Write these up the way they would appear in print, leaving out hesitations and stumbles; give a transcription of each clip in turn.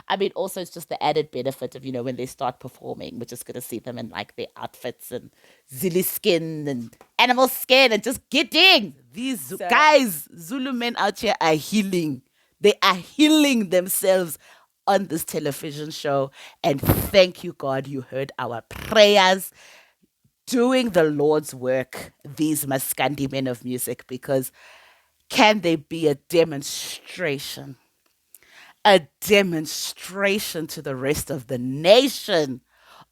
I mean, also it's just the added benefit of, when they start performing, we're just going to see them in like their outfits and Zulu skin and animal skin and just getting. These guys, Zulu men out here are healing. They are healing themselves on this television show. And thank you, God, you heard our prayers doing the Lord's work, these Maskandi men of music, because can they be a demonstration to the rest of the nation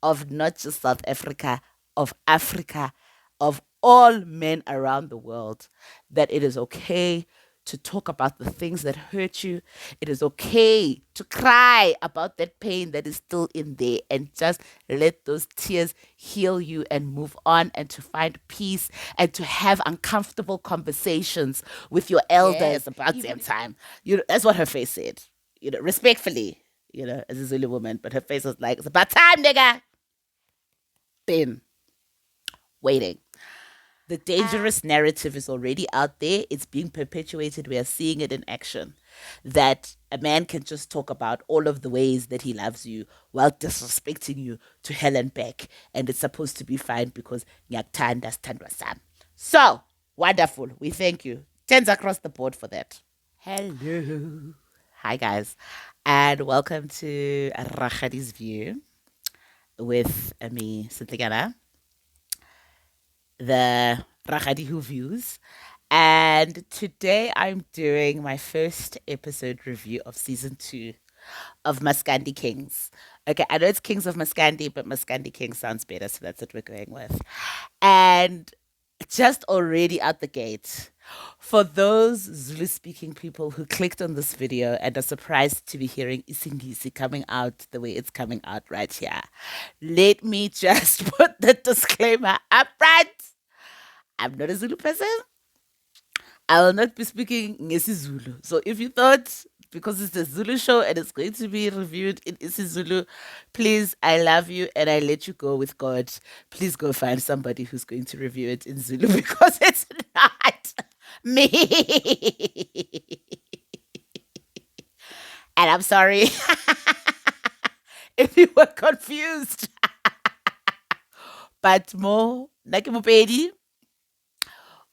of not just South Africa, of all men around the world, that it is okay to talk about the things that hurt you. It is okay to cry about that pain that is still in there and just let those tears heal you and move on and to find peace and to have uncomfortable conversations with your elders. Yes, about same time. That's what her face said. Respectfully, as a Zulu woman, but her face was like, it's about time, nigga. Been waiting. The dangerous narrative is already out there. It's being perpetuated. We are seeing it in action. That a man can just talk about all of the ways that he loves you while disrespecting you to hell and back. And it's supposed to be fine because nyaktanda standwa sam. So, wonderful. We thank you. Tens across the board for that. Hello. Hi, guys. And welcome to Rachadi's View with me, Sintligana, the Rachadi Who Views. And today I'm doing my first episode review of season 2 of Maskandi Kings. Okay, I know it's Kings of Maskandi, but Maskandi Kings sounds better, so that's what we're going with. And just already out the gate, for those Zulu speaking people who clicked on this video and are surprised to be hearing Isingisi coming out the way it's coming out right here, let me just put the disclaimer up front. I'm not a Zulu person. I will not be speaking isiZulu. So if you thought because it's a Zulu show and it's going to be reviewed in isiZulu, please, I love you and I let you go with God. Please go find somebody who's going to review it in Zulu because it's not me. And I'm sorry if you were confused. But more, nakimupedi,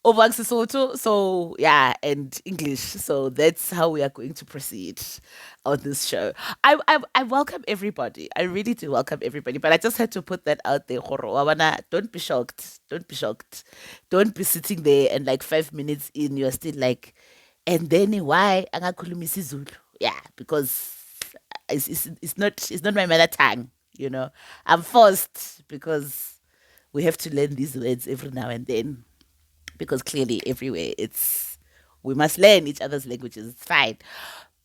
over Sesotho, so yeah, and English. So that's how we are going to proceed on this show. I welcome everybody. I really do welcome everybody. But I just had to put that out there. Don't be shocked. Don't be shocked. Don't be sitting there and like 5 minutes in, you're still like, and then why angakhuluma isiZulu? Yeah, because it's not my mother tongue. I'm forced because we have to learn these words every now and then because clearly everywhere we must learn each other's languages. It's fine.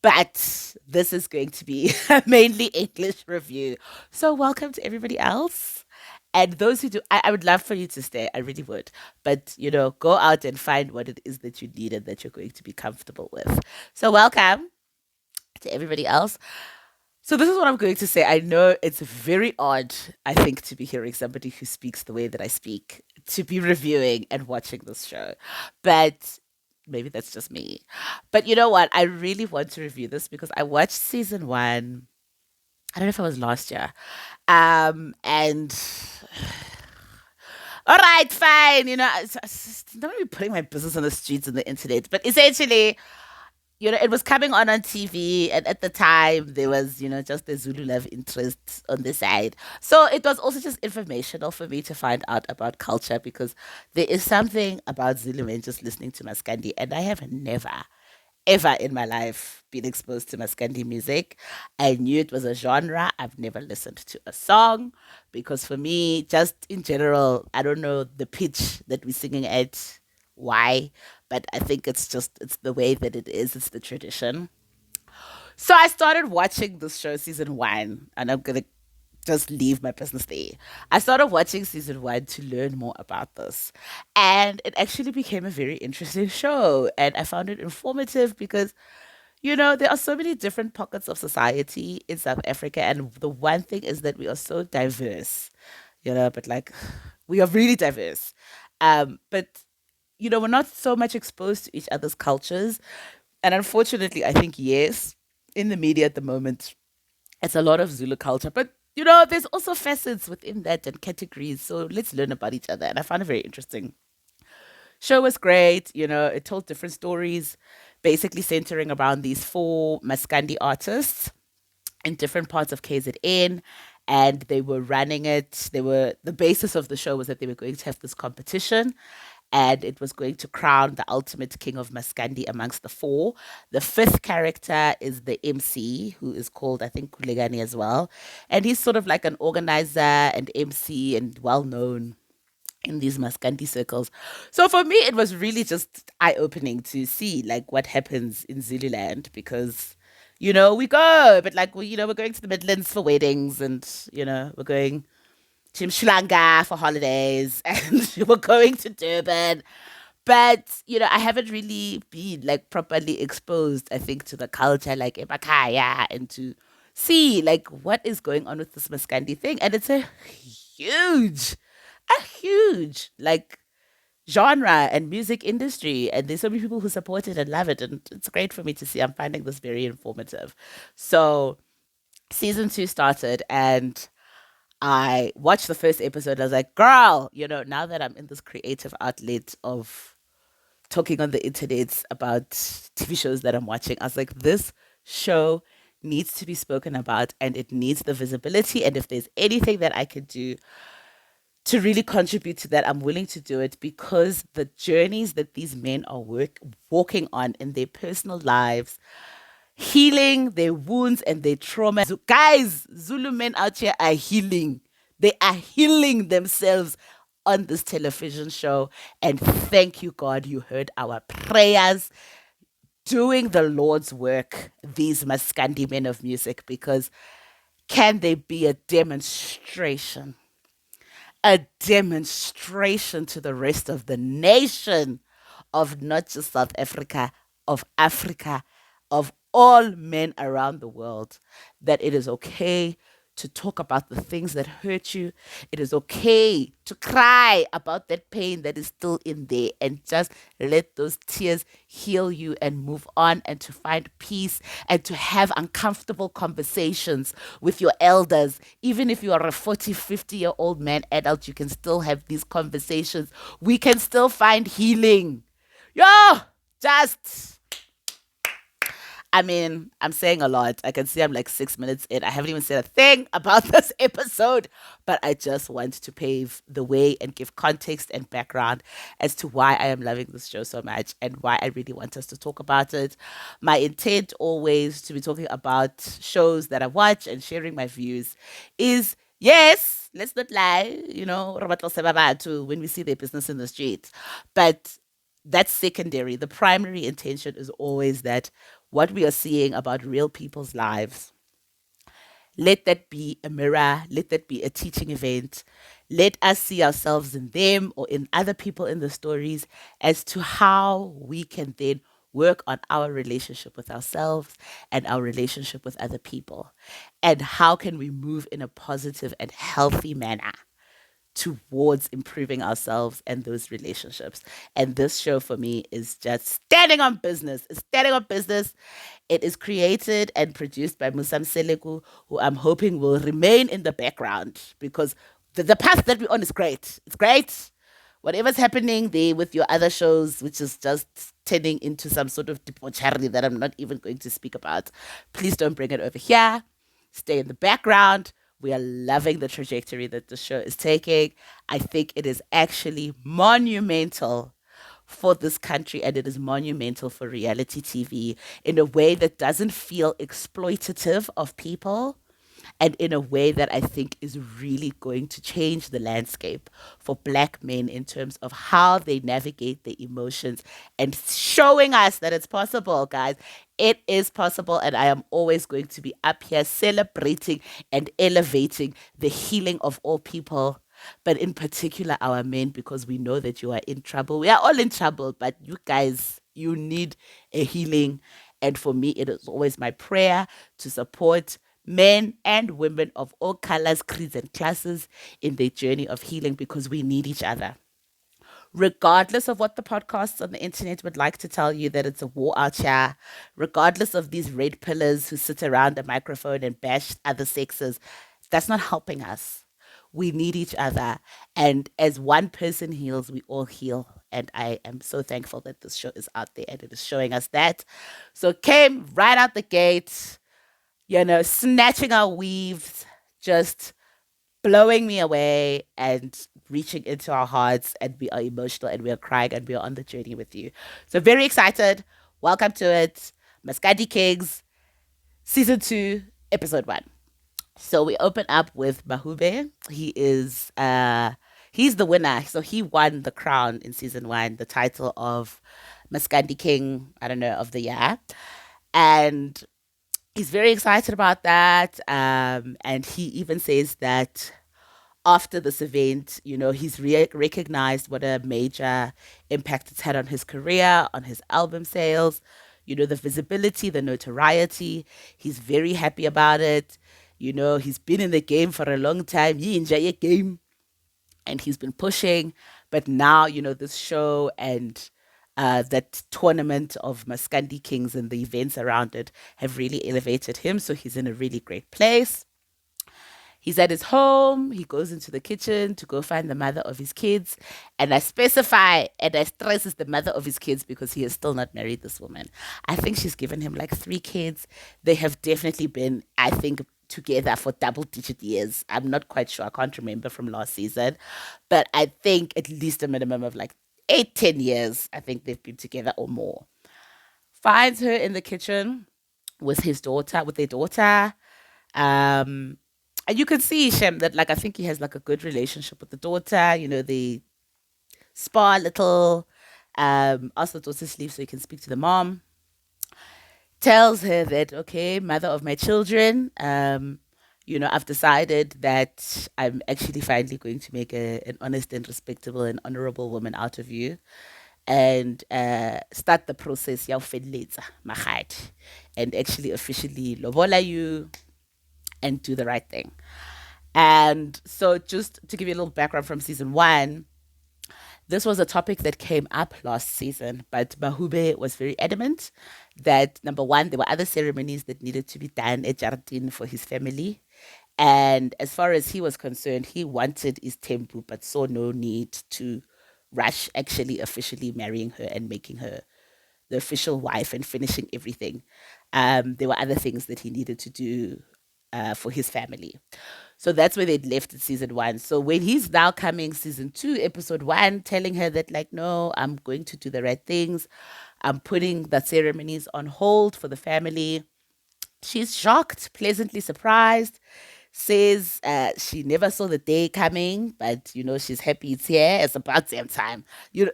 But this is going to be a mainly English review. So welcome to everybody else. And those who do, I would love for you to stay. I really would. But, go out and find what it is that you need and that you're going to be comfortable with. So welcome to everybody else. So this is what I'm going to say. I know it's very odd, I think, to be hearing somebody who speaks the way that I speak, to be reviewing and watching this show. But maybe that's just me. But you know what? I really want to review this because I watched season 1. I don't know if it was last year. And all right, fine. Don't be putting my business on the streets and the internet. But essentially, it was coming on TV, and at the time there was, just the Zulu love interest on the side. So it was also just informational for me to find out about culture because there is something about Zulu men just listening to Maskandi, and I have never, ever in my life been exposed to Maskandi music. I knew it was a genre. I've never listened to a song because for me, just in general, I don't know the pitch that we're singing at, why, but I think it's the way that it is. It's the tradition. So I started watching this show season 1, and I'm gonna just leave my business there. I started watching season 1 to learn more about this, and it actually became a very interesting show, and I found it informative because there are so many different pockets of society in South Africa, and the one thing is that we are so diverse, but like we are really diverse. But we're not so much exposed to each other's cultures. And unfortunately, I think, yes, in the media at the moment, It's a lot of Zulu culture, but there's also facets within that and categories. So let's learn about each other. And I found it very interesting. Show was great. It told different stories, basically centering around these four Maskandi artists in different parts of KZN, and they were running it. The basis of the show was that they were going to have this competition, and it was going to crown the ultimate king of Maskandi amongst the four. The fifth character is the MC, who is called, I think, Kulani as well. And he's sort of like an organizer and MC and well known in these Maskandi circles. So for me, it was really just eye opening to see like what happens in Zululand because, we go, but like, we're going to the Midlands for weddings and, we're going to Mshlanga for holidays and we're going to Durban. But, I haven't really been like properly exposed, I think, to the culture like Emakaya and to see like what is going on with this Maskandi thing. And it's huge, a huge like genre and music industry. And there's so many people who support it and love it. And it's great for me to see. I'm finding this very informative. So season 2 started and I watched the first episode. I was like, girl, now that I'm in this creative outlet of talking on the internet about TV shows that I'm watching, I was like, this show needs to be spoken about and it needs the visibility. And if there's anything that I could do to really contribute to that, I'm willing to do it because the journeys that these men are walking on in their personal lives, healing their wounds and their trauma. So guys, Zulu men out here are healing. They are healing themselves on this television show. And thank you, God, you heard our prayers doing the Lord's work, these Maskandi men of music, because can they be a demonstration to the rest of the nation of not just South Africa, of all men around the world, that it is okay to talk about the things that hurt you. It is okay to cry about that pain that is still in there and just let those tears heal you and move on and to find peace and to have uncomfortable conversations with your elders. Even if you are a 40, 50-year-old man, adult, you can still have these conversations. We can still find healing. Yo, just I mean, I'm saying a lot. I can see I'm like 6 minutes in. I haven't even said a thing about this episode, but I just want to pave the way and give context and background as to why I am loving this show so much and why I really want us to talk about it. My intent always to be talking about shows that I watch and sharing my views is yes, let's not lie, when we see their business in the streets. But that's secondary. The primary intention is always that what we are seeing about real people's lives, let that be a mirror, let that be a teaching event. Let us see ourselves in them or in other people in the stories as to how we can then work on our relationship with ourselves and our relationship with other people. And how can we move in a positive and healthy manner towards improving ourselves and those relationships. And this show for me is just standing on business. It's standing on business. It is created and produced by Musam Seleku, who I'm hoping will remain in the background because the path that we're on is great. It's great. Whatever's happening there with your other shows, which is just turning into some sort of debauchery that I'm not even going to speak about, please don't bring it over here. Stay in the background. We are loving the trajectory that the show is taking. I think it is actually monumental for this country and it is monumental for reality TV in a way that doesn't feel exploitative of people and in a way that I think is really going to change the landscape for Black men in terms of how they navigate their emotions and showing us that it's possible, guys. It is possible, and I am always going to be up here celebrating and elevating the healing of all people. But in particular, our men, because we know that you are in trouble. We are all in trouble, but you guys, you need a healing. And for me, it is always my prayer to support men and women of all colors, creeds, and classes in their journey of healing because we need each other. regardless of what the podcasts on the internet would like to tell you that it's a war out here, regardless of these red pillars who sit around a microphone and bash other sexes, that's not helping us. We need each other. And as one person heals, we all heal. And I am so thankful that this show is out there and it is showing us that. So it came right out the gate, snatching our weaves, just blowing me away and reaching into our hearts, and we are emotional and we are crying and we are on the journey with you. So very excited. Welcome to it. Maskandi Kings, season 2, episode 1. So we open up with Bahube. He's the winner. So he won the crown in season 1, the title of Maskandi King, I don't know, of the year. And he's very excited about that. And he even says that after this event, he's recognized what a major impact it's had on his career, on his album sales, the visibility, the notoriety. He's very happy about it. He's been in the game for a long time. He enjoy a game and he's been pushing. But now, this show and that tournament of Maskandi Kings and the events around it have really elevated him. So he's in a really great place. He's at his home. He goes into the kitchen to go find the mother of his kids. And I specify and I stress it's the mother of his kids because he has still not married this woman. I think she's given him like 3 kids. They have definitely been, I think, together for double-digit years. I'm not quite sure. I can't remember from last season. But I think at least a minimum of like 8, 10 years. I think they've been together or more. Finds her in the kitchen with their daughter. And you can see Shem that like I think he has like a good relationship with the daughter. They spar a little, ask the daughter to sleep so he can speak to the mom. Tells her that, okay, mother of my children, I've decided that I'm actually finally going to make an honest and respectable and honorable woman out of you. And start the process, and actually officially lobola you and do the right thing. And so, just to give you a little background from season 1, this was a topic that came up last season, but Bahube was very adamant that number 1, there were other ceremonies that needed to be done at Jardin for his family. And as far as he was concerned, he wanted his tempu, but saw no need to rush actually officially marrying her and making her the official wife and finishing everything. There were other things that he needed to do for his family. So that's where they'd left it season 1. So when he's now coming season 2, episode 1, telling her that like, no, I'm going to do the right things. I'm putting the ceremonies on hold for the family. She's shocked, pleasantly surprised, says she never saw the day coming, but, she's happy it's here. It's about damn time.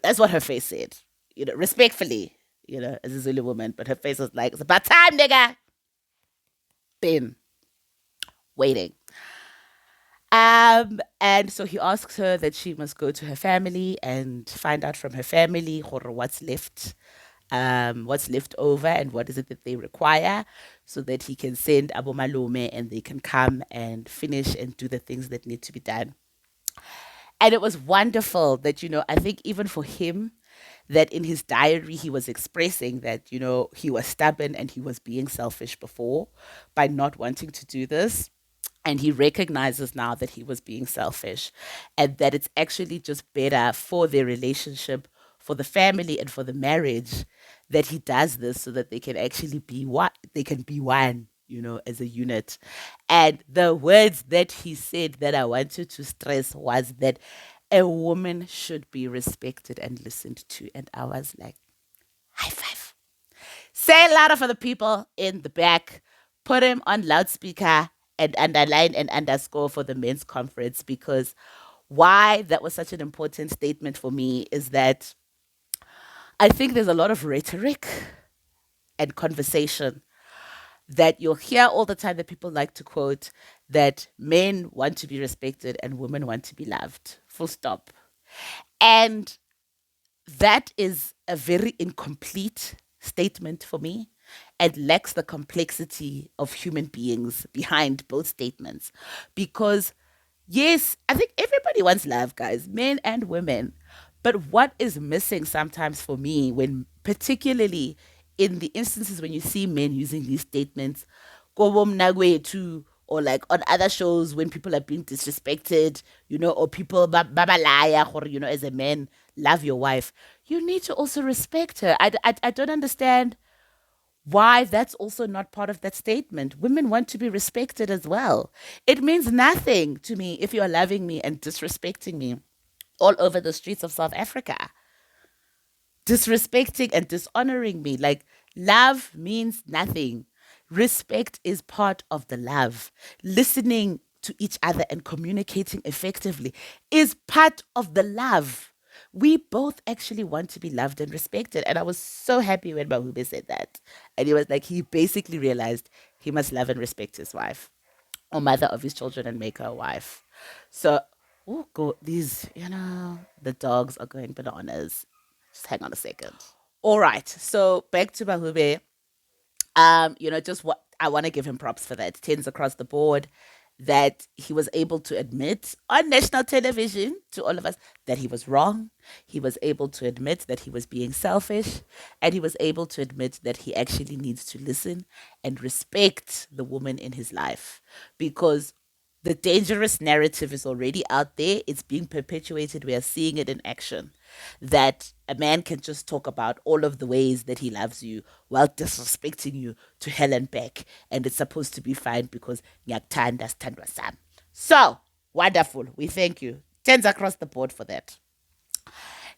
That's what her face said, respectfully, as a Zulu woman. But her face was like, it's about time, nigga. Been waiting. And so he asks her that she must go to her family and find out from her family what's left over and what is it that they require so that he can send Abu Malume and they can come and finish and do the things that need to be done. And it was wonderful that, I think even for him, that in his diary, he was expressing that, he was stubborn and he was being selfish before by not wanting to do this. And he recognizes now that he was being selfish and that it's actually just better for their relationship, for the family and for the marriage that he does this so that they can actually be one, as a unit. And the words that he said that I wanted to stress was that a woman should be respected and listened to. And I was like, high five. Say it louder for the people in the back. Put him on loudspeaker and underline and underscore for the men's conference, because why that was such an important statement for me is that I think there's a lot of rhetoric and conversation that you'll hear all the time that people like to quote that men want to be respected and women want to be loved. Full stop. And that is a very incomplete statement for me and lacks the complexity of human beings behind both statements. Because, yes, I think everybody wants love, guys, men and women. But what is missing sometimes for me, when particularly in the instances when you see men using these statements, "Kobo mnagwethu," or like on other shows when people are being disrespected, or people babalaya, or as a man, love your wife. You need to also respect her. I don't understand why that's also not part of that statement. Women want to be respected as well. It means nothing to me if you're loving me and disrespecting me all over the streets of South Africa, disrespecting and dishonoring me. Like, love means nothing. Respect is part of the love. Listening to each other and communicating effectively is part of the love. We both actually want to be loved and respected. And I was so happy when Bahube said that. And he was like, he basically realized he must love and respect his wife, or mother of his children, and make her a wife. So, oh, go these, the dogs are going bananas. Just hang on a second. All right. So back to Bahube. Just what I want to give him props for that. Tens across the board, that he was able to admit on national television to all of us that he was wrong. He was able to admit that he was being selfish, and he was able to admit that he actually needs to listen and respect the woman in his life, because the dangerous narrative is already out there. It's being perpetuated. We are seeing it in action. That a man can just talk about all of the ways that he loves you while disrespecting you to hell and back. And it's supposed to be fine because ngiyakuthanda sithandwa sami. So, wonderful. We thank you. Tens across the board for that.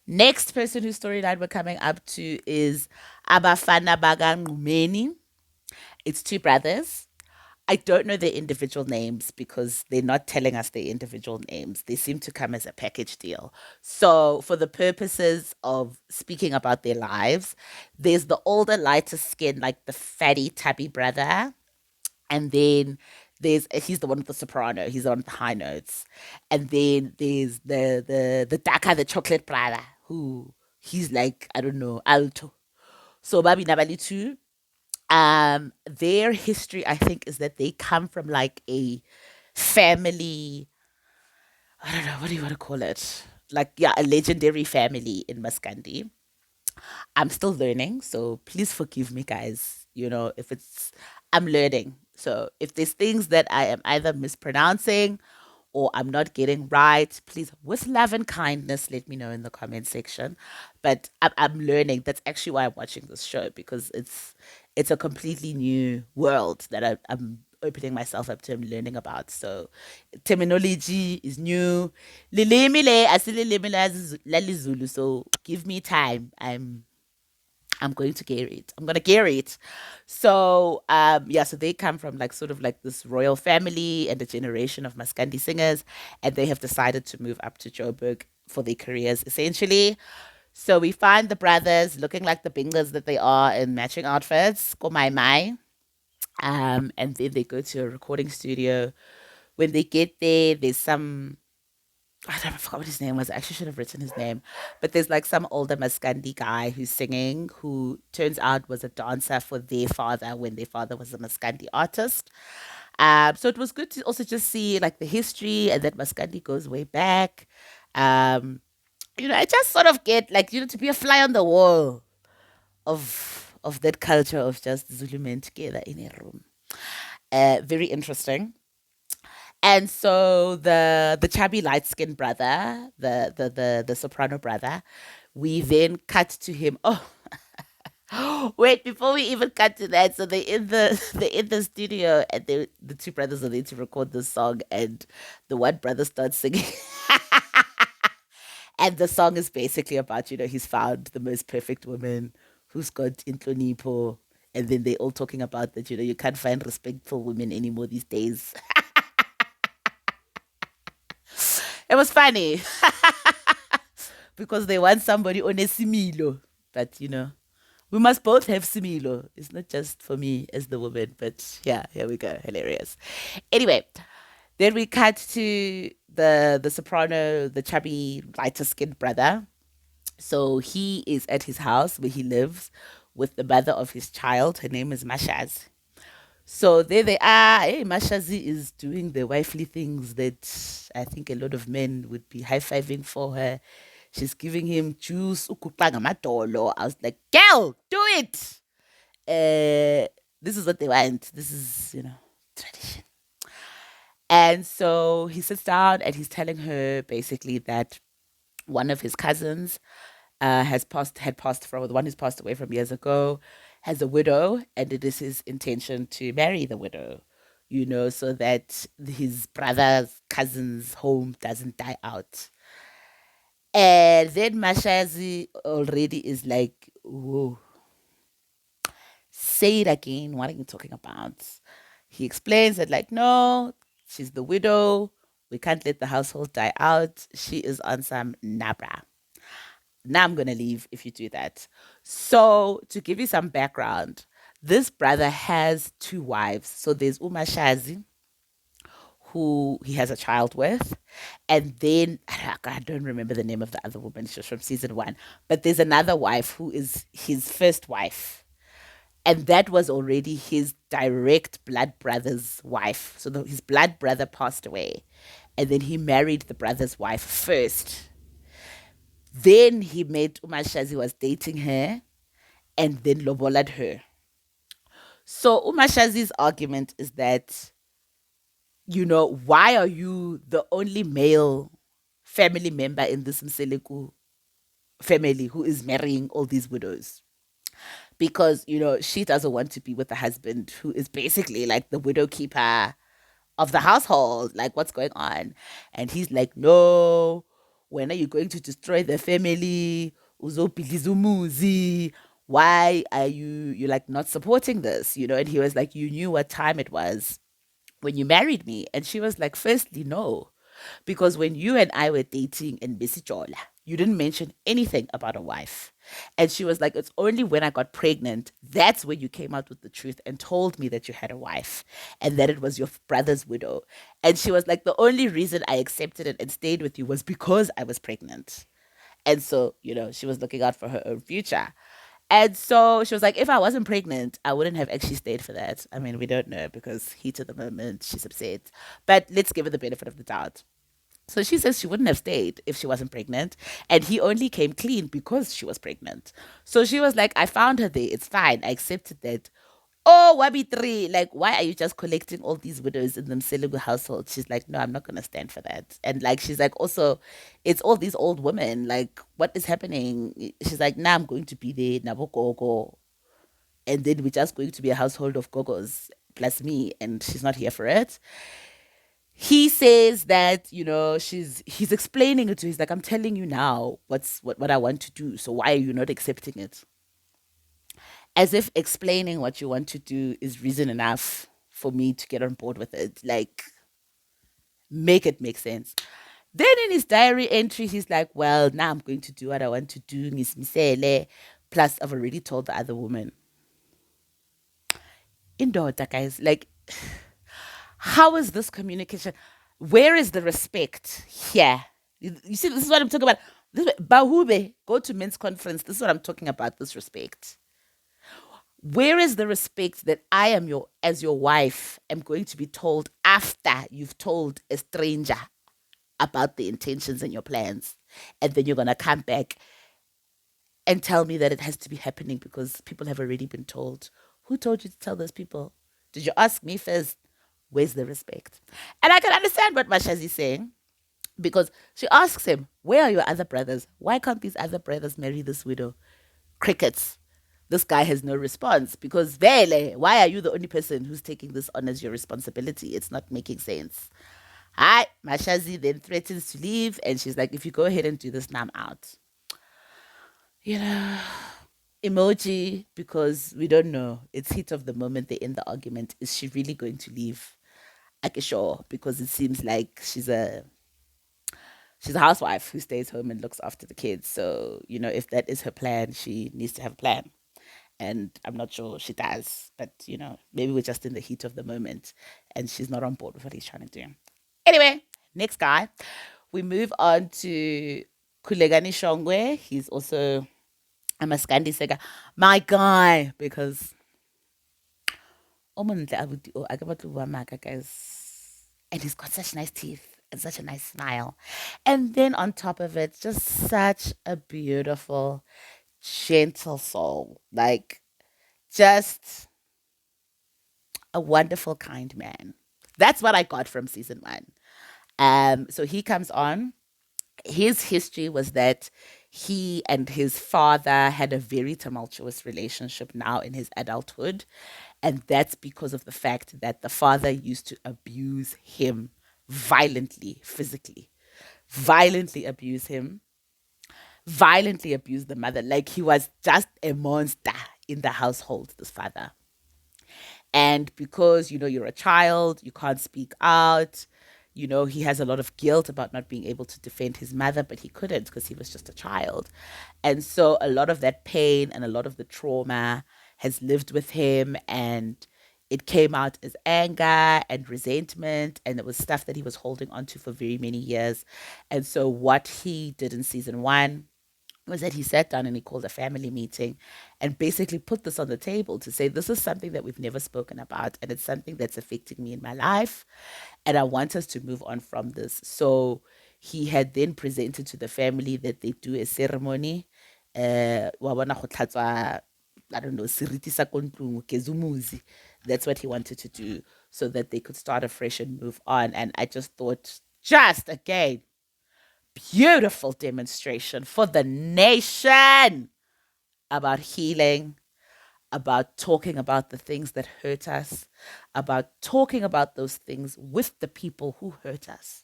Next person whose storyline we're coming up to is Abafana Baga. It's two brothers. I don't know their individual names because they're not telling us their individual names. They seem to come as a package deal. So, for the purposes of speaking about their lives, there's the older, lighter skin, like the fatty, tubby brother. And then he's the one with the soprano. He's the one with the high notes. And then there's the darker, the chocolate brother, who he's like, I don't know, alto. So, Babi Nabali too, their history, I think, is that they come from like a family. I don't know, what do you want to call it? Like, yeah, a legendary family in Maskandi. I'm still learning, so please forgive me, guys. If I'm learning. So if there's things that I am either mispronouncing or I'm not getting right, please, with love and kindness, let me know in the comment section. But I'm learning. That's actually why I'm watching this show, because it's a completely new world that I'm opening myself up to and learning about. So terminology is new. Lilimi le asililimi la Zulu. So give me time. I'm going to gear it. I'm gonna gear it. So yeah, so they come from like sort of like this royal family and a generation of Maskandi singers, and they have decided to move up to Joburg for their careers essentially. So we find the brothers looking like the bingers that they are in matching outfits, komai mai. And then they go to a recording studio. When they get there, there's some, I forgot what his name was. I actually should have written his name. But there's like some older Maskandi guy who's singing, who turns out was a dancer for their father when their father was a Maskandi artist. So it was good to also just see like the history, and that Maskandi goes way back. I just sort of get like, to be a fly on the wall of that culture of just Zulu men together in a room. Very interesting. And so the chubby light skinned brother, the soprano brother, we then cut to him. Oh, wait! Before we even cut to that, so they in the studio, and the two brothers are there to record this song, and the one brother starts singing. And the song is basically about, he's found the most perfect woman who's got intlonipo. And then they're all talking about that, you can't find respectful women anymore these days. It was funny because they want somebody on a similo. But, we must both have similo. It's not just for me as the woman, but yeah, here we go. Hilarious. Anyway, then we cut to the soprano, the chubby, lighter skinned brother. So he is at his house where he lives with the mother of his child. Her name is Mashaz. So there they are. Hey, Mashazi is doing the wifely things that I think a lot of men would be high fiving for her. She's giving him juice. Ukuqa ngamadolo. I was like, girl, do it. This is what they want. This is, tradition. And so he sits down and he's telling her basically that one of his cousins had passed from the one who's passed away from years ago, has a widow, and it is his intention to marry the widow, so that his brother's cousin's home doesn't die out. And then Mashazi already is like, whoa, say it again. What are you talking about? He explains that, like, no, she's the widow. We can't let the household die out. She is on some nabra. Now I'm going to leave if you do that. So, to give you some background, this brother has two wives. So, there's Umashazi, who he has a child with. And then, I don't remember the name of the other woman. She was from season 1. But there's another wife who is his first wife. And that was already his direct blood brother's wife. So his blood brother passed away. And then he married the brother's wife first. Then he met Umashazi, was dating her, and then lobolad her. So Umashazi's argument is that, why are you the only male family member in this Mseleku family who is marrying all these widows? Because, she doesn't want to be with a husband who is basically like the widow keeper of the household. Like, what's going on? And he's like, no, when are you going to destroy the family? Uzopilizumuzi. Why are you like not supporting this? And he was like, you knew what time it was when you married me. And she was like, firstly, no. Because when you and I were dating in Bisijola, you didn't mention anything about a wife. And she was like, it's only when I got pregnant, that's when you came out with the truth and told me that you had a wife and that it was your brother's widow. And she was like, the only reason I accepted it and stayed with you was because I was pregnant. And so, she was looking out for her own future. And so she was like, if I wasn't pregnant, I wouldn't have actually stayed for that. I mean, we don't know because heat of the moment, she's upset. But let's give her the benefit of the doubt. So she says she wouldn't have stayed if she wasn't pregnant. And he only came clean because she was pregnant. So she was like, I found her there. It's fine. I accepted that. Oh, Wabi 3, like, why are you just collecting all these widows in the Mselegu household? She's like, no, I'm not going to stand for that. And like, she's like, also, it's all these old women. Like, what is happening? She's like, nah, I'm going to be there, Nabogogo. And then we're just going to be a household of gogos plus me. And she's not here for it. He says that, he's explaining it to, he's like, I'm telling you now what I want to do. So why are you not accepting it? As if explaining what you want to do is reason enough for me to get on board with it. Like, make it make sense. Then in his diary entry, he's like, well, now I'm going to do what I want to do. Plus, I've already told the other woman. Indoda, guys, like, how is this communication? Where is the respect here? You see, this is what I'm talking about. Bahube, go to men's conference. This is what I'm talking about, this respect. Where is the respect that I am as your wife, am going to be told after you've told a stranger about the intentions and your plans, and then you're gonna come back and tell me that it has to be happening because people have already been told. Who told you to tell those people? Did you ask me first? Where's the respect? And I can understand what Mashazi is saying because she asks him, where are your other brothers? Why can't these other brothers marry this widow? Crickets. This guy has no response because Vele, why are you the only person who's taking this on as your responsibility? It's not making sense. Hi, Mashazi then threatens to leave and she's like, if you go ahead and do this, now I'm out. Emoji, because we don't know. It's heat of the moment they end the argument. Is she really going to leave? Sure, because it seems like she's a housewife who stays home and looks after the kids. So, if that is her plan, she needs to have a plan. And I'm not sure she does, but maybe we're just in the heat of the moment and she's not on board with what he's trying to do. Anyway, next guy. We move on to Kulegani Shongwe. He's also a Maskandi Sega. My guy, because guys. And he's got such nice teeth. and such a nice smile. And then on top of it, just such a beautiful, gentle soul. Like, just a wonderful, kind man. That's what I got from season one. So he comes on. His history was that he and his father had a very tumultuous relationship now in his adulthood. And that's because of the fact that the father used to abuse him violently, physically, violently abuse him, violently abuse the mother. Like he was just a monster in the household, this father. And because, you're a child, you can't speak out. He has a lot of guilt about not being able to defend his mother, but he couldn't because he was just a child. And so a lot of that pain and a lot of the trauma has lived with him. And it came out as anger and resentment. And it was stuff that he was holding on to for very many years. And so what he did in season one was that he sat down and he called a family meeting and basically put this on the table to say, this is something that we've never spoken about, and it's something that's affecting me in my life. And I want us to move on from this. So he had then presented to the family that they do a ceremony. I don't know, seriti sa ko ntlong, kezumuzi. That's what he wanted to do so that they could start afresh and move on. And I just thought, just again, beautiful demonstration for the nation about healing, about talking about the things that hurt us, about talking about those things with the people who hurt us,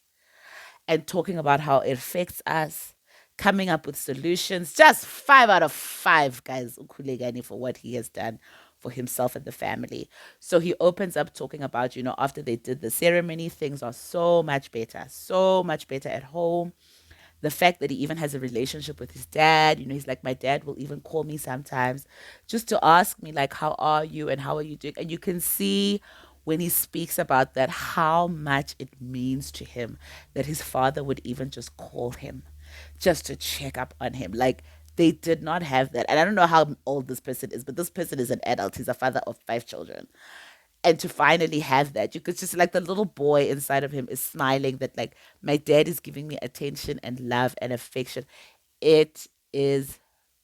and talking about how it affects us, coming up with solutions. Just 5 out of 5, guys, Ukulegani, for what he has done for himself and the family. So he opens up talking about, after they did the ceremony, things are so much better at home. The fact that he even has a relationship with his dad. He's like, my dad will even call me sometimes just to ask me, like, how are you and how are you doing? And you can see when he speaks about that, how much it means to him that his father would even just call him just to check up on him. Like, they did not have that. And I don't know how old this person is, but this person is an adult. He's a father of 5 children. And to finally have that, you could just, like, the little boy inside of him is smiling that, like, my dad is giving me attention and love and affection. It is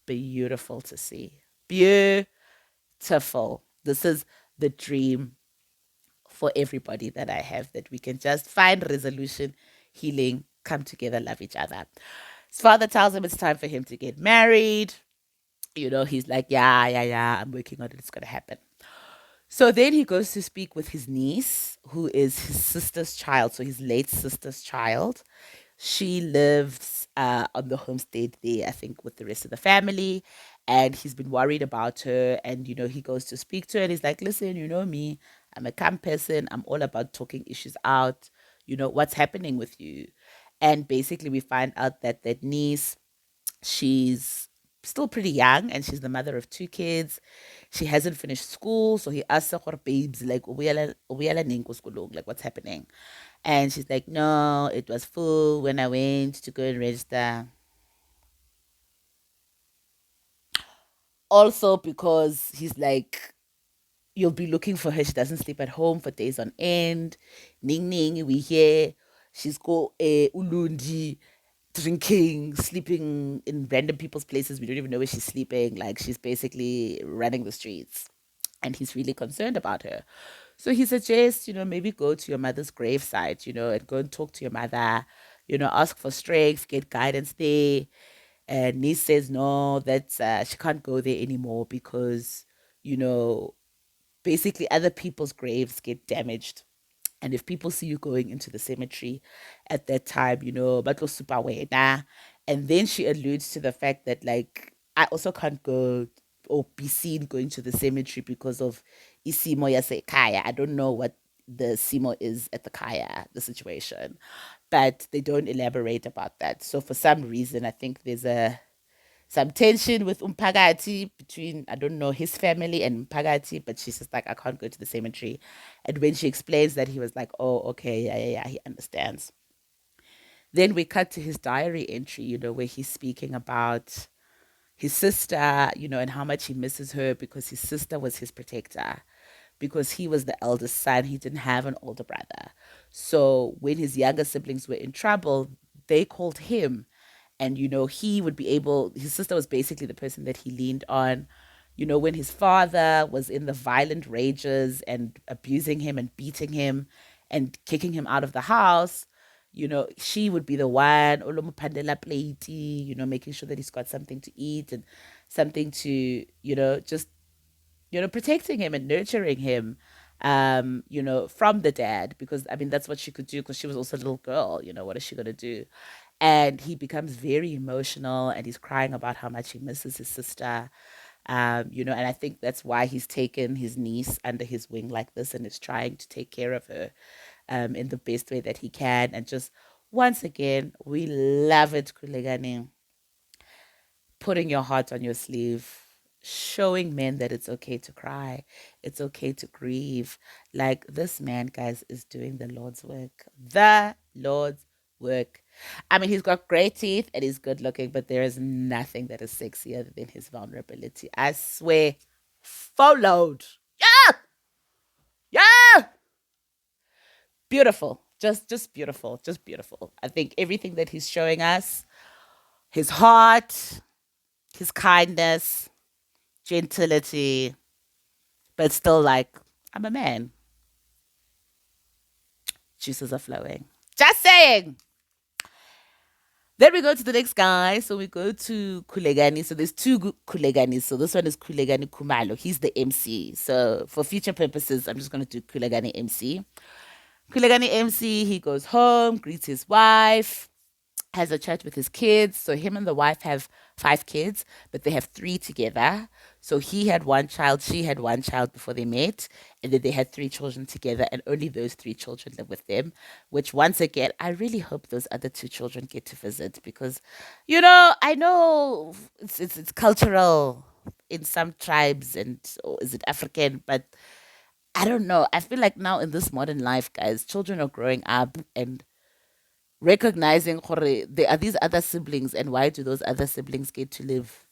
beautiful to see. Beautiful. This is the dream for everybody that I have, that we can just find resolution, healing, come together, love each other. His father tells him it's time for him to get married. He's like, yeah, yeah, yeah, I'm working on it. It's going to happen. So then he goes to speak with his niece, who is his sister's child, so his late sister's child. She lives on the homestead there, I think, with the rest of the family. And he's been worried about her. And, he goes to speak to her and he's like, listen, you know me, I'm a calm person. I'm all about talking issues out. What's happening with you? And basically, we find out that that niece, she's still pretty young and she's the mother of 2 kids. She hasn't finished school, so he asks her, babes, like, "Ubuyela nini ko sekolong? Like, what's happening?" And she's like, no, it was full when I went to go and register. Also, because he's like, you'll be looking for her. She doesn't sleep at home for days on end. Ning Ning, we hear she's go ulundi, drinking, sleeping in random people's places. We don't even know where she's sleeping. Like, she's basically running the streets. And he's really concerned about her. So he suggests, maybe go to your mother's gravesite, and go and talk to your mother, ask for strength, get guidance there. And niece says, no, that's she can't go there anymore because, you know, basically other people's graves get damaged. And if people see you going into the cemetery at that time, batlo super wena. And then she alludes to the fact that, like, I also can't go or be seen going to the cemetery because of isimo yase kaya. I don't know what the simo is at the kaya, the situation, but they don't elaborate about that. So for some reason, I think there's some tension with Umpagati between, I don't know, his family and Umpagati, but she's just like, I can't go to the cemetery. And when she explains that, he was like, oh, okay, yeah, yeah, yeah, he understands. Then we cut to his diary entry, where he's speaking about his sister, and how much he misses her because his sister was his protector. because he was the eldest son. He didn't have an older brother. So when his younger siblings were in trouble, they called him. And, he would be able, his sister was basically the person that he leaned on. When his father was in the violent rages and abusing him and beating him and kicking him out of the house, she would be the one, "Olomuphandela pleiti," making sure that he's got something to eat and something to, just protecting him and nurturing him, from the dad, because I mean that's what she could do because she was also a little girl. What is she gonna do? And he becomes very emotional and he's crying about how much he misses his sister. And I think that's why he's taken his niece under his wing like this and is trying to take care of her in the best way that he can. And just once again, we love it, Kulegane, putting your heart on your sleeve, showing men that it's okay to cry, it's okay to grieve. Like this man, guys, is doing the Lord's work. The Lord's work. I mean, he's got great teeth and he's good looking, but there is nothing that is sexier than his vulnerability. I swear. Followed. Yeah! Yeah! Beautiful. Just beautiful. Just beautiful. I think everything that he's showing us, his heart, his kindness, gentility, but still like, I'm a man. Juices are flowing. Just saying. Then we go to the next guy. So we go to Kulegani. So there's two Kuleganis. So this one is Kulegani Kumalo. He's the MC. So for future purposes, I'm just going to do Kulegani MC. Kulegani MC, he goes home, greets his wife, has a chat with his kids. So him and the wife have 5 kids, but they have 3 together. So he had one child, she had one child before they met, and then they had 3 children together, and only those 3 children live with them. Which once again, I really hope those other 2 children get to visit because, I know it's cultural in some tribes and or is it African, but I don't know. I feel like now in this modern life, guys, children are growing up and recognizing gore, there are these other siblings and why do those other siblings get to live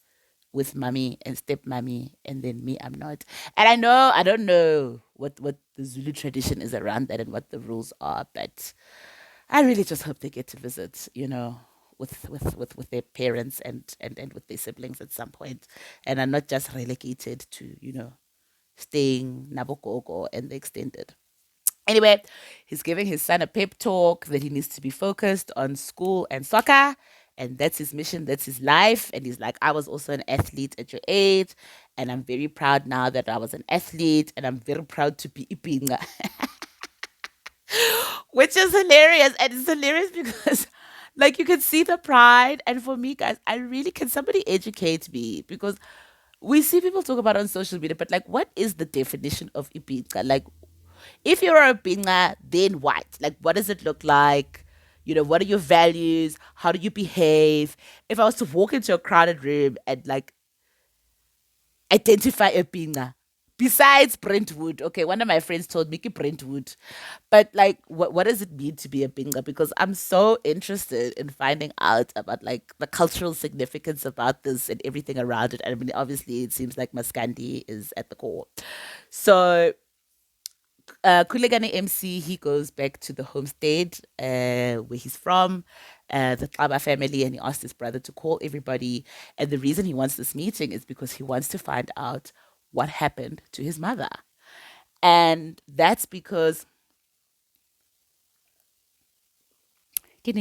with mommy and stepmommy and then me I'm not. And I don't know what the Zulu tradition is around that and what the rules are, but I really just hope they get to visit, with their parents and with their siblings at some point and are not just relegated to, staying Nabogogo and the extended. Anyway, he's giving his son a pep talk that he needs to be focused on school and soccer. And that's his mission, that's his life. And he's like, I was also an athlete at your age. And I'm very proud now that I was an athlete. And I'm very proud to be Ipinga. Which is hilarious. And it's hilarious because, like, you can see the pride. And for me, guys, I really can somebody educate me because we see people talk about it on social media, but like, what is the definition of Ipinga? Like, if you're a binga, then what? Like, what does it look like? What are your values? How do you behave? If I was to walk into a crowded room and like identify a binga, besides Brentwood, okay, one of my friends told me Brentwood, but like, what does it mean to be a binga? Because I'm so interested in finding out about like the cultural significance about this and everything around it. I mean, obviously, it seems like Maskandi is at the core. So Kulegane MC, he goes back to the homestead where he's from, the Taba family, and he asked his brother to call everybody. And the reason he wants this meeting is because he wants to find out what happened to his mother. And that's because he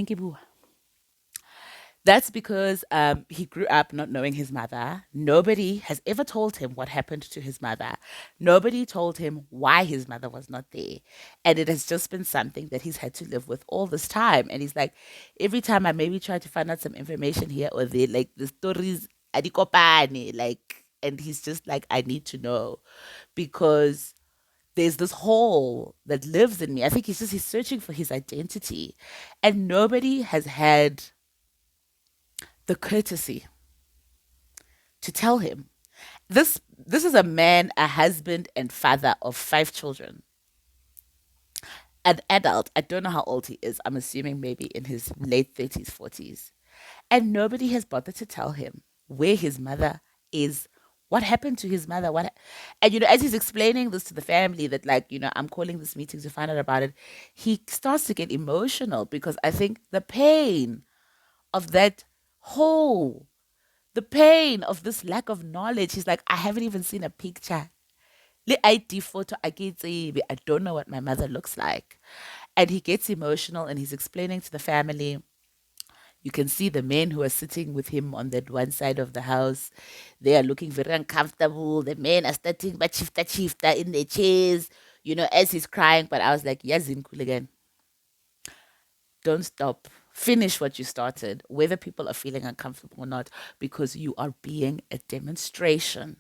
grew up not knowing his mother. Nobody has ever told him what happened to his mother. Nobody told him why his mother was not there. And it has just been something that he's had to live with all this time. And he's like, every time I maybe try to find out some information here or there, like the stories, adikopane, like, and he's just like, I need to know because there's this hole that lives in me. I think he's searching for his identity. And nobody has had the courtesy to tell him. This is a man, a husband, and father of 5 children. An adult. I don't know how old he is. I'm assuming maybe in his late 30s, 40s. And nobody has bothered to tell him where his mother is What happened to his mother? And as he's explaining this to the family that, like, I'm calling this meeting to find out about it, he starts to get emotional because I think the pain of that hole, the pain of this lack of knowledge. He's like, I haven't even seen a picture. Le ID photo I get I don't know what my mother looks like. And he gets emotional and he's explaining to the family. You can see the men who are sitting with him on that one side of the house. They are looking very uncomfortable. The men are starting but chifta in their chairs, as he's crying. But I was like, Yazin cool again. Don't stop. Finish what you started, whether people are feeling uncomfortable or not, because you are being a demonstration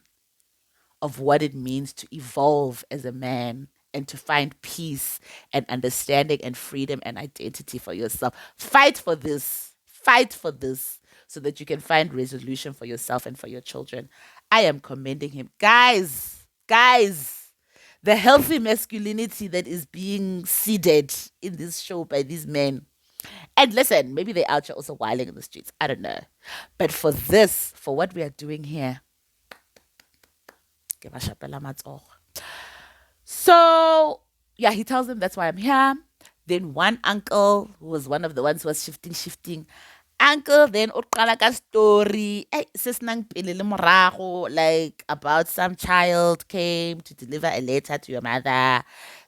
of what it means to evolve as a man and to find peace and understanding and freedom and identity for yourself. Fight for this. Fight for this so that you can find resolution for yourself and for your children. I am commending him. Guys, the healthy masculinity that is being seeded in this show by these men. And listen, maybe they're out here also wilding in the streets. I don't know. But for this, for what we are doing here, ke ba shapela matsogo. So, yeah, he tells them that's why I'm here. Then one uncle, who was one of the ones who was shifting. Uncle then o qala ka story. Se senang pele le morago, like about some child came to deliver a letter to your mother.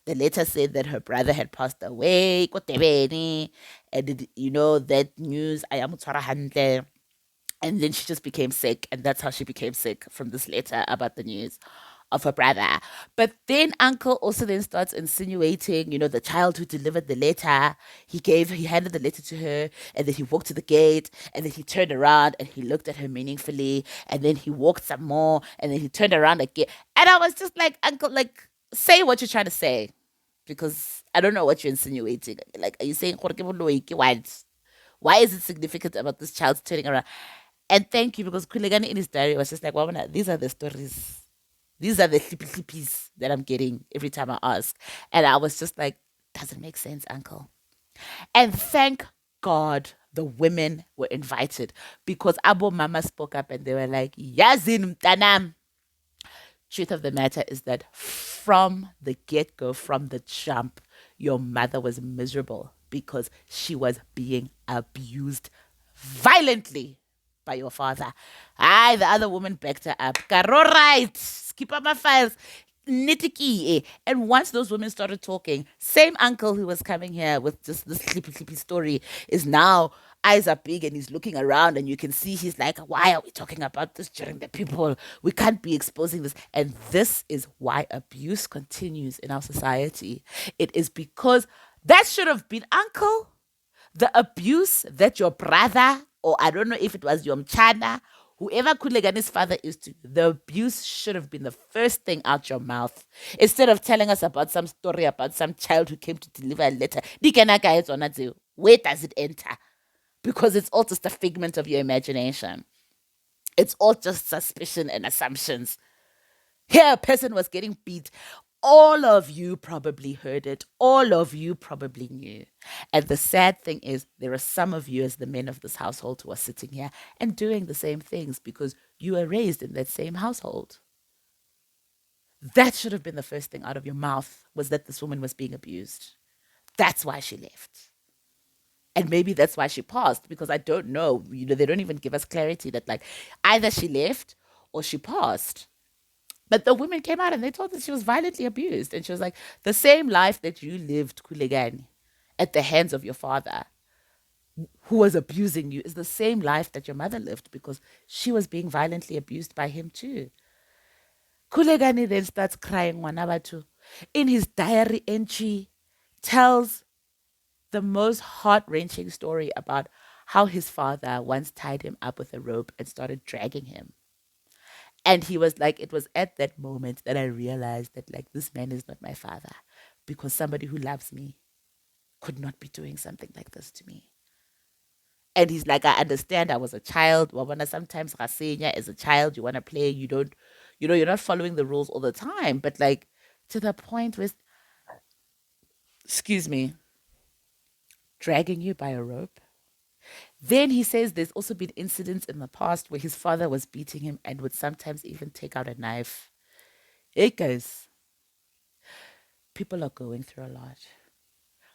The letter said that her brother had passed away. Ko Tebeni. And that news, I am tshwara hantle. And then she just became sick, and that's how she became sick, from this letter about the news of her brother. But then uncle also then starts insinuating, the child who delivered the letter, he handed the letter to her, and then he walked to the gate, and then he turned around and he looked at her meaningfully, and then he walked some more, and then he turned around again. And I was just like, uncle, like, say what you're trying to say, because I don't know what you're insinuating. Like, are you saying why is it significant about this child turning around? And thank you, because Kulegani in his diary was just like, well, these are the stories. These are the flippies that I'm getting every time I ask. And I was just like, doesn't make sense, uncle. And thank God the women were invited, because Abo Mama spoke up and they were like, Yazin Mtanam. Truth of the matter is that from the get go, from the jump, your mother was miserable because she was being abused violently by your father. Aye, the other woman backed her up. Karo right. Skip up my files. Nitiki. And once those women started talking, same uncle who was coming here with just this sleepy story is now, eyes are big and he's looking around, and you can see he's like, why are we talking about this during the people? We can't be exposing this. And this is why abuse continues in our society. It is because that should have been uncle. The abuse that your brother, or I don't know if it was your mchana, whoever Kulegani's father is to, the abuse should have been the first thing out your mouth. Instead of telling us about some story about some child who came to deliver a letter. Where does it enter? Because it's all just a figment of your imagination. It's all just suspicion and assumptions. Here, a person was getting beat. All of you probably heard it. All of you probably knew. And the sad thing is, there are some of you, as the men of this household, who are sitting here and doing the same things because you were raised in that same household. That should have been the first thing out of your mouth, was that this woman was being abused. That's why she left. And maybe that's why she passed, because I don't know. They don't even give us clarity that, like, either she left or she passed. But the women came out and they told us she was violently abused. And she was like, the same life that you lived, Kulegani, at the hands of your father, who was abusing you, is the same life that your mother lived, because she was being violently abused by him too. Kulegani then starts crying, Wanabatu. In his diary entry, tells the most heart-wrenching story about how his father once tied him up with a rope and started dragging him. And he was like, it was at that moment that I realized that, like, this man is not my father, because somebody who loves me could not be doing something like this to me. And he's like, I understand I was a child. Sometimes as a child, you want to play, you don't, you're not following the rules all the time. But, like, to the point where, excuse me, dragging you by a rope. Then he says there's also been incidents in the past where his father was beating him and would sometimes even take out a knife. It goes, people are going through a lot.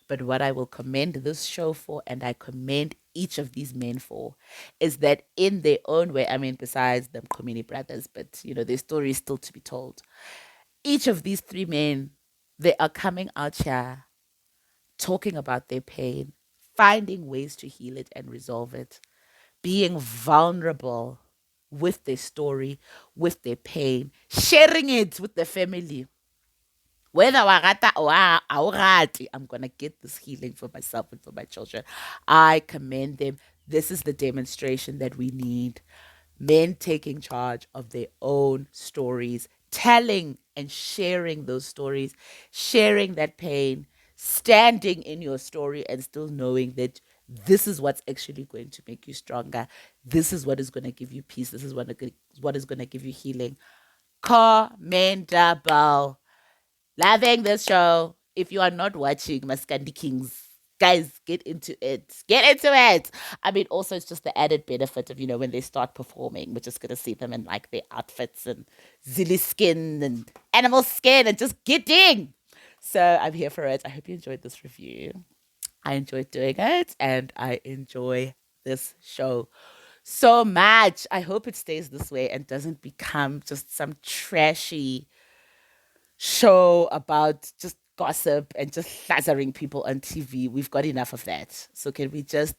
But what I will commend this show for, and I commend each of these men for, is that in their own way, I mean, besides them community brothers, but their story is still to be told. Each of these three men, they are coming out here talking about their pain, finding ways to heal it and resolve it, being vulnerable with their story, with their pain, sharing it with the family. Whether wa rata or aurati, I'm gonna get this healing for myself and for my children. I commend them. This is the demonstration that we need. Men taking charge of their own stories, telling and sharing those stories, sharing that pain, standing in your story and still knowing that this is what's actually going to make you stronger. This is what is going to give you peace. This is what is going to give you healing. Commendable. Loving this show. If you are not watching Maskandi Kings, guys, get into it. Get into it. I mean, also, it's just the added benefit of, when they start performing, we're just going to see them in like their outfits and zilly skin and animal skin and just getting. So I'm here for it. I hope you enjoyed this review. I enjoyed doing it and I enjoy this show so much. I hope it stays this way and doesn't become just some trashy show about just gossip and just flattering people on TV. We've got enough of that. So can we just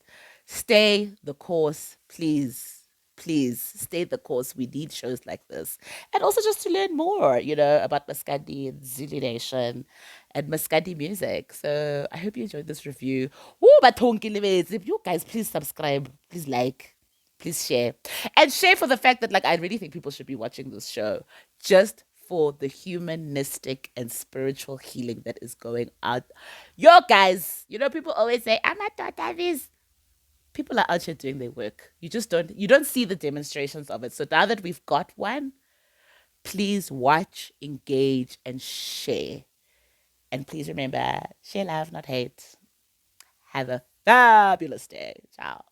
stay the course, please? Please stay the course. We need shows like this. And also just to learn more, about Maskandi and Zulu Nation and Maskandi music. So I hope you enjoyed this review. Oh, but if you guys please subscribe, please like, please share. And share for the fact that I really think people should be watching this show. Just for the humanistic and spiritual healing that is going out. Yo, guys, people always say, I'm not daughter this. People are out here doing their work. You don't see the demonstrations of it. So now that we've got one, please watch, engage, and share. And please remember, share love, not hate. Have a fabulous day. Ciao.